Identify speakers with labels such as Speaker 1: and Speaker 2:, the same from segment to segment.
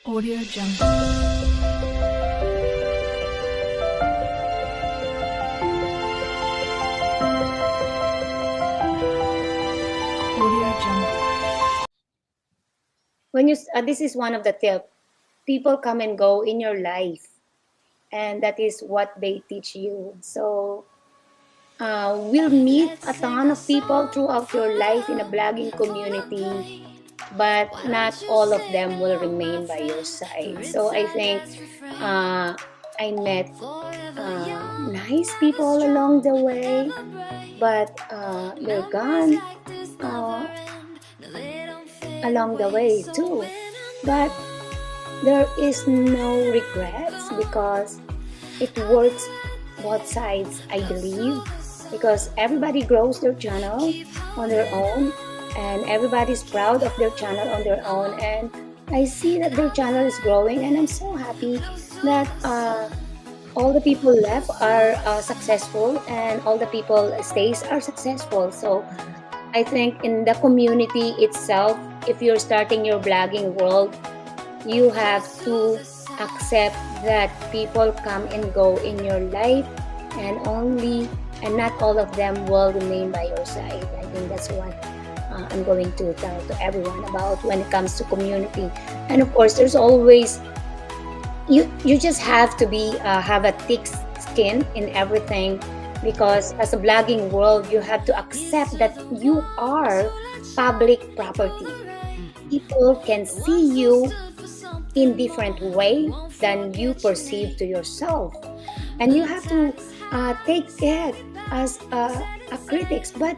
Speaker 1: Audio Jungle. Audio Jungle.
Speaker 2: This is one of the tip. People come and go in your life, and that is what they teach you. So we'll meet a ton of people throughout your life in a blogging community, but not all of them will remain by your side. So I think I met nice people along the way, but they're gone uh, along the way too. But there is no regrets because it works both sides, I believe, because everybody grows their channel on their own and everybody's proud of their channel on their own, and I see that their channel is growing, and I'm so happy that all the people left are successful and all the people stays are successful. So I think in the community itself, if you're starting your blogging world, you have to accept that people come and go in your life, and not all of them will remain by your side. I think that's what I'm going to tell to everyone about when it comes to community. And of course, there's always you just have to be have a thick skin in everything, because as a blogging world, you have to accept that you are public property. People can see you in different way than you perceive to yourself, and you have to take that as a critics, but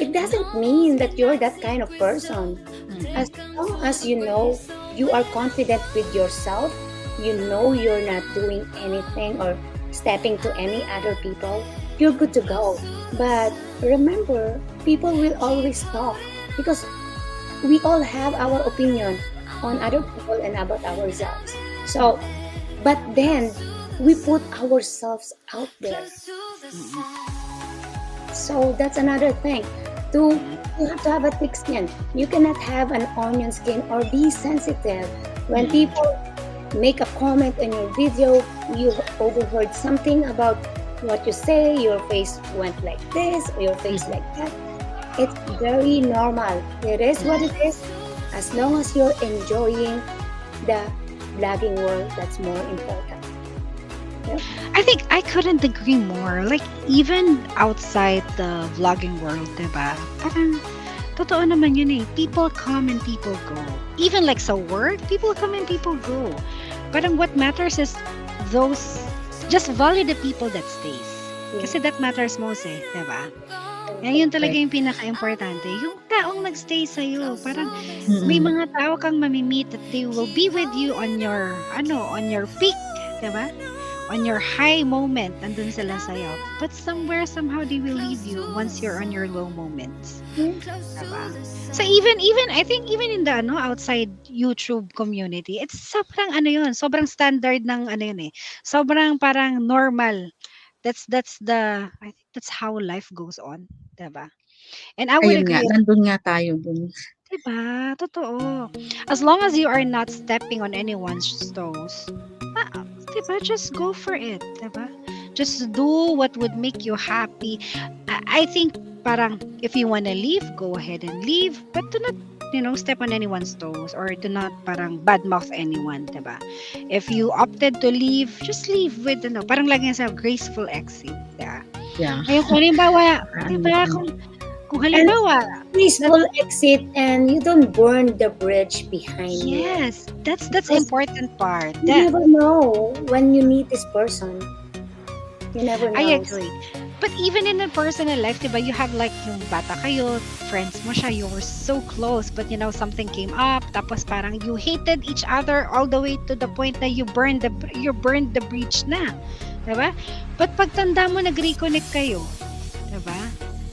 Speaker 2: it doesn't mean that you're that kind of person. As long as you know you are confident with yourself, you know you're not doing anything or stepping to any other people, you're good to go. But remember, people will always talk because we all have our opinion on other people and about ourselves. So, but then we put ourselves out there. So that's another thing. To You have to have a thick skin. You cannot have an onion skin or be sensitive. When people make a comment on your video, you overheard something about what you say, your face went like this or your face like that. It's very normal. It is what it is. As long as you're enjoying the blogging world, that's more important. Yep.
Speaker 3: I think I couldn't agree more. Like, even outside the vlogging world, diba? Parang, totoo naman yun eh. People come and people go. Even like sa work, people come and people go. Parang what matters is those, just value the people that stays. Kasi that matters most eh, diba? Yan yun talaga yung pinaka-importante. Yung taong nagstay sa'yo. Parang may mga tao kang mamimit that they will be with you on your, on your peak, diba? On your high moment, nandun sila sa'yo. But somehow they will leave you once you're on your low moments. Diba? So even I think even in the outside YouTube community, it's sobrang standard ng yun eh. Sobrang parang normal. That's the I think that's how life goes on, 'di ba? And I would
Speaker 4: Ayun nga,
Speaker 3: agree.
Speaker 4: nandun nga tayo dun.
Speaker 3: 'Di ba? Totoo. As long as you are not stepping on anyone's toes, 'di ba? Just go for it, 'di ba? Just do what would make you happy. I think parang if you wanna leave, go ahead and leave, but do not step on anyone's toes or do not parang badmouth anyone, 'di ba? If you opted to leave, just leave with parang lagi sa graceful exit, 'di ba?
Speaker 4: Yeah.
Speaker 3: Ayun, kung halimbawa, 'di ba, kung halimbawa,
Speaker 2: Peaceful exit, and you don't burn the bridge behind you.
Speaker 3: yes, that's important part.
Speaker 2: You never know when you meet this person. You never know.
Speaker 3: I agree. But even in a personal life, diba, you have like yung bata kayo, friends mo siya, you were so close, but something came up, tapos parang you hated each other all the way to the point that you burned the bridge na. Diba? But pagtanda mo, nag-reconnect kayo. Diba?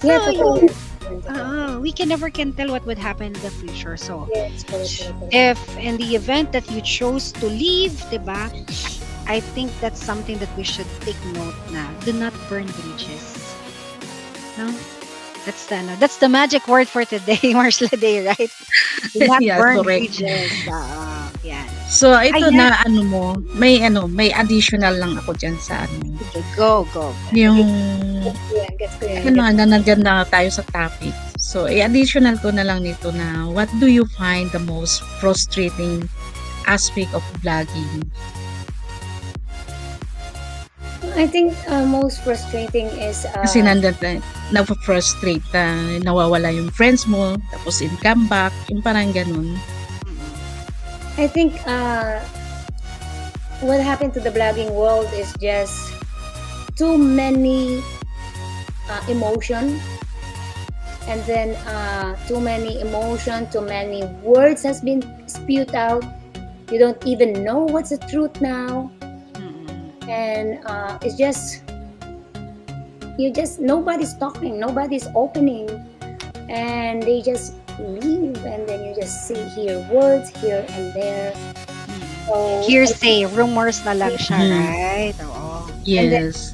Speaker 2: Yeah,
Speaker 3: So, we never can tell what would happen in the future. So,
Speaker 2: yes, correct.
Speaker 3: if in the event that you chose to leave, diba, I think that's something that we should take note na. Do not burn bridges. No? That's the magic word for today, Marshla Day, right? Do not
Speaker 4: Yeah,
Speaker 3: burn
Speaker 4: correct.
Speaker 3: bridges. Yeah.
Speaker 4: So, ito
Speaker 3: Ayan.
Speaker 4: na may additional lang ako diyan sa
Speaker 3: Sige, go, go, go.
Speaker 4: yung
Speaker 2: Gets ko yan.
Speaker 4: na nandiyan na tayo sa topic. So, i-additional ko na lang nito na what do you find the most frustrating aspect of vlogging?
Speaker 2: I think most frustrating is
Speaker 4: Kasi nandiyan na-frustrate na nawawala yung friends mo, tapos income back, yung parang ganun.
Speaker 2: I think what happened to the blogging world is just too many emotion, and then too many emotion, too many words has been spewed out. You don't even know what's the truth now, and it's just nobody's talking, nobody's opening, and they just leave, and then you just hear words here and there. So
Speaker 3: Hearsay, rumors na lang siya,
Speaker 4: Mhm.
Speaker 3: right? Oo.
Speaker 4: Yes.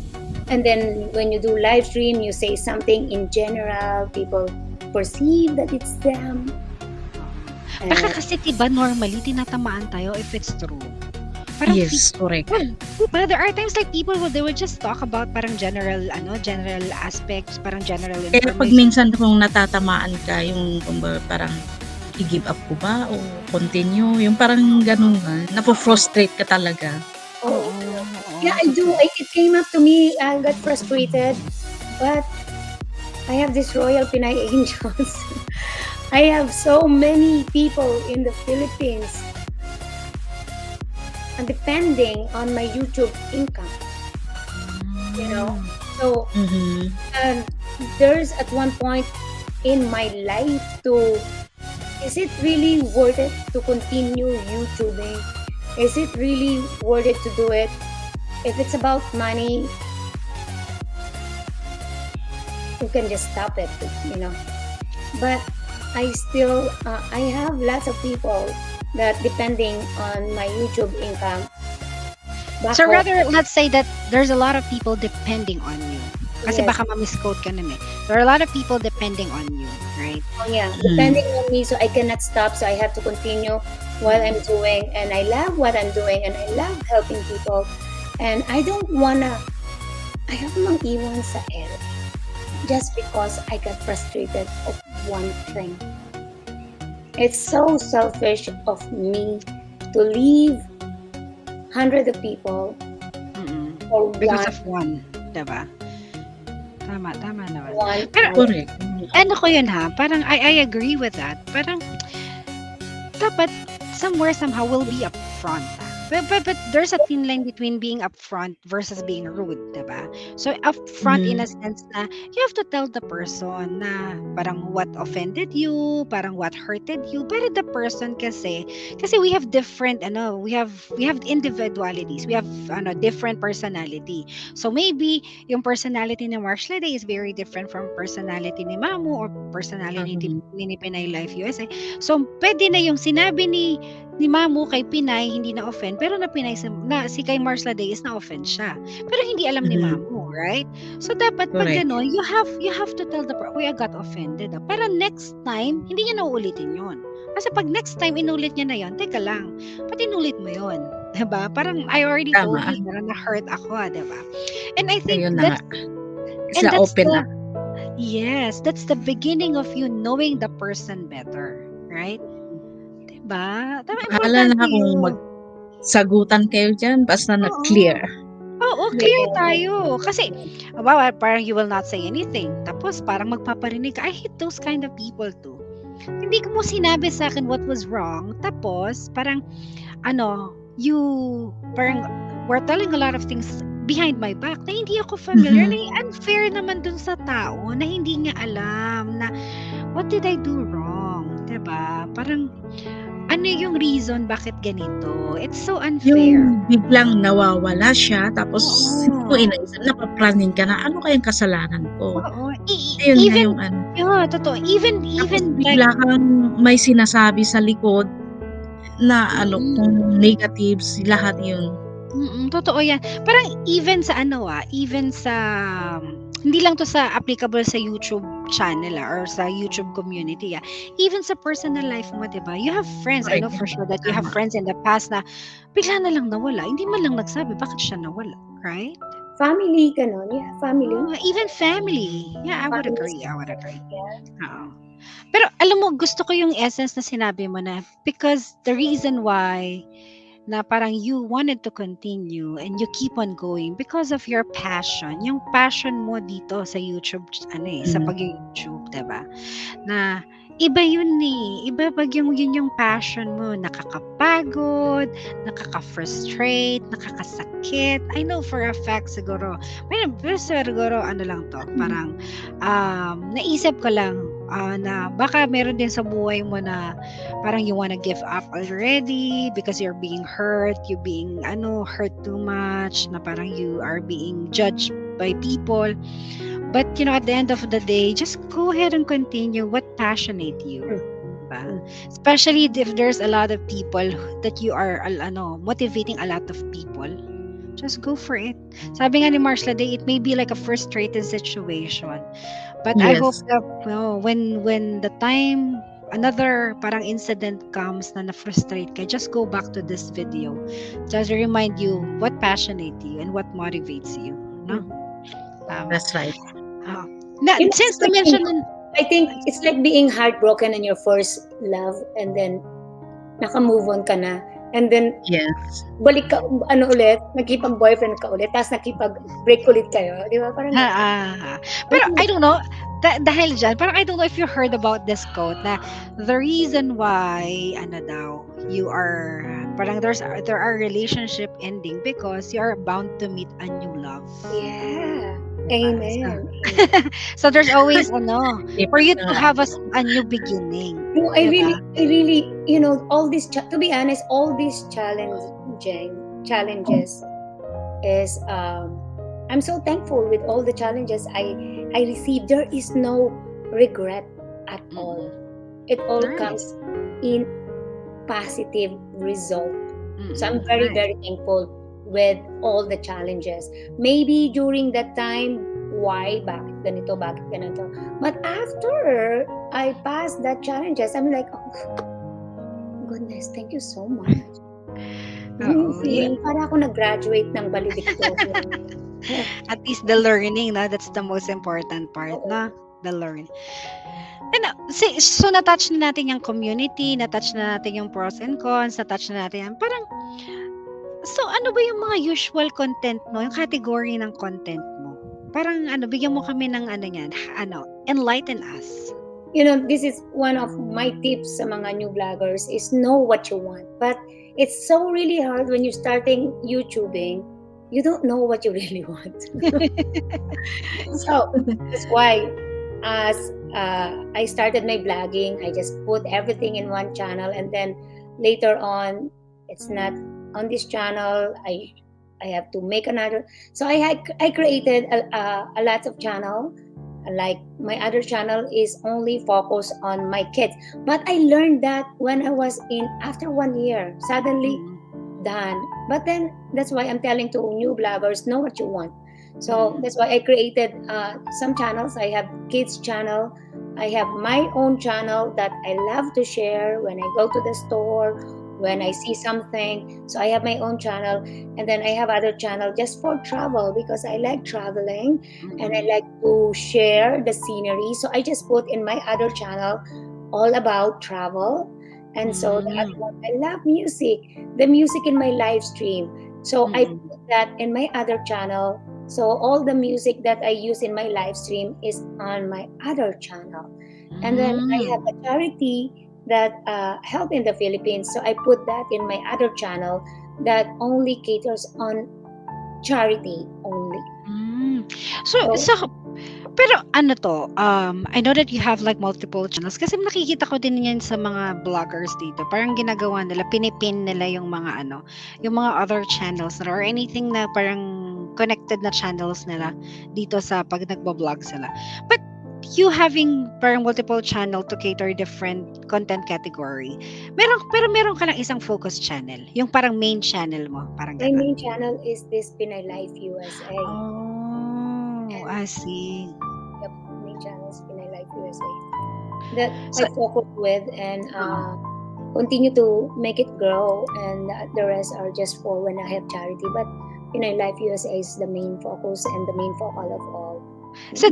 Speaker 2: and then when you do live stream, you say something in general, people perceive that it's them.
Speaker 3: Baka kasi diba normally tinatamaan tayo if it's true. Parang
Speaker 4: Yes, correct.
Speaker 3: diba, there are times like they would just talk about parang general aspects, parang general
Speaker 4: Kaya pag
Speaker 3: information.
Speaker 4: minsan kung natatamaan ka, yung kumbaga parang i-give up ko ba o continue, yung parang ganun nga, napofrustrate ka talaga.
Speaker 2: Oh, yeah, I do. It came up to me. I got frustrated, but I have this Royal Pinay Angels. I have so many people in the Philippines depending on my YouTube income. You know, so
Speaker 4: Mhm.
Speaker 2: there's at one point in my life is it really worth it to continue YouTubing? Is it really worth it to do it? If it's about money, you can just stop it, you know. But I still, I have lots of people that depending on my YouTube income.
Speaker 3: So
Speaker 2: Bako-
Speaker 3: rather, let's say that there's a lot of people depending on you. Kasi
Speaker 2: Yes.
Speaker 3: baka ma-misquote ka naman. There are a lot of people depending on you, right?
Speaker 2: Oh, yeah, depending on me, so I cannot stop. So I have to continue what I'm doing, and I love what I'm doing, and I love helping people, and I don't wanna. I have mang iwan sa ere just because I got frustrated of one thing. It's so selfish of me to leave hundreds of people for
Speaker 3: Because of one, diba? Tama naman.
Speaker 2: one.
Speaker 4: Correct.
Speaker 3: Ano ko yun ha, parang I agree with that. Parang dapat somehow will be upfront. But there's a thin line between being upfront versus being rude, diba? So upfront in a sense na you have to tell the person na parang what offended you, parang what hurted you. Pero the person kasi we have different we have individualities. We have different personality. So maybe yung personality ni Marshall Day is very different from personality ni Mamu or personality ni Pinay Life USA. So pwede na yung sinabi ni Mamu kay Pinay hindi na offend, pero si kay Marsla Day is na offend siya. Pero hindi alam ni Mamu, right? So dapat pag
Speaker 4: Correct.
Speaker 3: gano'n, you have to tell the person, I got offended. Para next time, hindi niya na uulitin yun. Kasi pag next time inulit niya na yun, teka lang, ba't inulit mo yun? Diba? Parang I already told
Speaker 4: Tama.
Speaker 3: you na na-hurt ako, diba? And I think
Speaker 4: Ayun na
Speaker 3: that's
Speaker 4: nga. Sila open na.
Speaker 3: yes, that's the beginning of you knowing the person better, right? Diba? Tama,
Speaker 4: Bahala na
Speaker 3: importante
Speaker 4: kung
Speaker 3: yun.
Speaker 4: magsagutan kayo dyan, basta na-clear.
Speaker 3: Oo, clear tayo. Kasi, parang you will not say anything. Tapos, parang magpaparinig ka. I hate those kind of people too. Hindi mo sinabi sa akin what was wrong. Tapos, parang, parang, we're telling a lot of things behind my back na hindi ako familiar. Na unfair naman dun sa tao na hindi niya alam na what did I do wrong? Diba? Parang, ano yung reason bakit ganito? It's so unfair.
Speaker 4: Yung biglang nawawala siya, tapos hindi mo inaisip, napaplaning ka na, ano kayang kasalanan ko?
Speaker 3: Oo.
Speaker 4: Ayun nga
Speaker 3: Even,
Speaker 4: yung ano.
Speaker 3: totoo. Even
Speaker 4: Tapos
Speaker 3: like,
Speaker 4: bigla kang may sinasabi sa likod na kung negatives, lahat yun.
Speaker 3: totoo yan. Parang even sa hindi lang to sa applicable sa YouTube channel or sa YouTube community. Even sa personal life mo, 'di ba? You have friends. I know
Speaker 4: Correct.
Speaker 3: for sure that you have
Speaker 4: Tama.
Speaker 3: friends in the past na bigla na lang nawala. Hindi man lang nagsabi bakit siya nawala, right?
Speaker 2: Family, ganon. Yeah, family.
Speaker 3: Even family. Yeah, I would
Speaker 2: Family
Speaker 3: agree. I would
Speaker 2: structure.
Speaker 3: agree.
Speaker 2: Yeah.
Speaker 3: Oo. Pero alam mo, gusto ko yung essence na sinabi mo na because the reason why na parang you wanted to continue and you keep on going because of your passion. Yung passion mo dito sa YouTube, sa
Speaker 4: Mm.
Speaker 3: pag-YouTube, 'di ba? Na iba yun iba pag yun yung passion mo, nakakapagod, nakaka-frustrate, nakakasakit. I know for a fact siguro, pero siguro ano lang to, parang naisip ko lang na baka meron din sa buhay mo na parang you wanna give up already because you're being hurt, you being hurt too much, na parang you are being judged by people. But at the end of the day, just go ahead and continue what passionate you. Diba? Especially if there's a lot of people that you are motivating a lot of people. Just go for it. Sabi nga ni Marsha Day, it may be like a frustrated situation. But I hope
Speaker 4: Yes.
Speaker 3: that when the time another parang incident comes na na-frustrate ka, just go back to this video. Just remind you what passionate you and what motivates you. No? Tama.
Speaker 4: That's right.
Speaker 3: Since you mentioned
Speaker 2: I think it's like being heartbroken in your first love and then naka-move on ka na. And then
Speaker 4: Yes.
Speaker 2: balik ka ulit, nakipag-boyfriend ka ulit, tapos nakipag-break ulit kayo, di ba? Parang
Speaker 3: pero I don't know, dahil dyan, parang I don't know if you heard about this quote na the reason why you are parang there are relationship ending because you are bound to meet a new love.
Speaker 2: yeah. Amen.
Speaker 3: So there's always for you to have a new beginning.
Speaker 2: No, I really, all these to be honest, all these challenges is I'm so thankful with all the challenges I received. There is no regret at all. It all comes in positive result. So I'm very, very thankful with all the challenges. Maybe during that time, why, bakit ganito. But after I passed that challenges, I'm like, oh, goodness, thank you so much. Para ako nag-graduate ng valedictorian.
Speaker 3: At least the learning, that's the most important part, the learning. And so na-touch na natin yung community, na-touch na natin yung pros and cons, na-touch na natin yan. Parang, so ano ba yung mga usual content mo, yung category ng content mo? Parang bigyan mo kami ng enlighten us.
Speaker 2: This is one of my tips sa mga new vloggers is know what you want. But it's so really hard when you're starting YouTubing. You don't know what you really want. So that's why as I started my vlogging, I just put everything in one channel, and then later on, it's not on this channel. I have to make another. So I created a lot of channel. Like my other channel is only focused on my kids. But I learned that when I was after 1 year, suddenly done. But then that's why I'm telling to new vloggers, know what you want. So that's why I created some channels. I have kids channel. I have my own channel that I love to share when I go to the store, when I see something. So I have my own channel, and then I have other channel just for travel because I like traveling and I like to share the scenery. So I just put in my other channel all about travel. And so the other one, I love music, the music in my live stream. So I put that in my other channel. So all the music that I use in my live stream is on my other channel. And then I have a charity that help in the Philippines. So I put that in my other channel that only caters on charity only.
Speaker 3: So pero I know that you have like multiple channels kasi nakikita ko din yan sa mga bloggers dito. Parang ginagawa nila, pinipin nila yung mga yung mga other channels or anything na parang connected na channels nila dito sa pag nagbo-vlog sila. But you having parang multiple channel to cater different content category. Meron ka lang isang focus channel, yung parang main channel mo, parang
Speaker 2: My
Speaker 3: gano'n.
Speaker 2: main channel is this Pinay Life USA.
Speaker 3: I see.
Speaker 2: Yep, main channel is Pinay Life USA. That I focus with and continue to make it grow, and the rest are just for when I have charity. But Pinay Life USA is the main focus and the main focal of all.
Speaker 3: So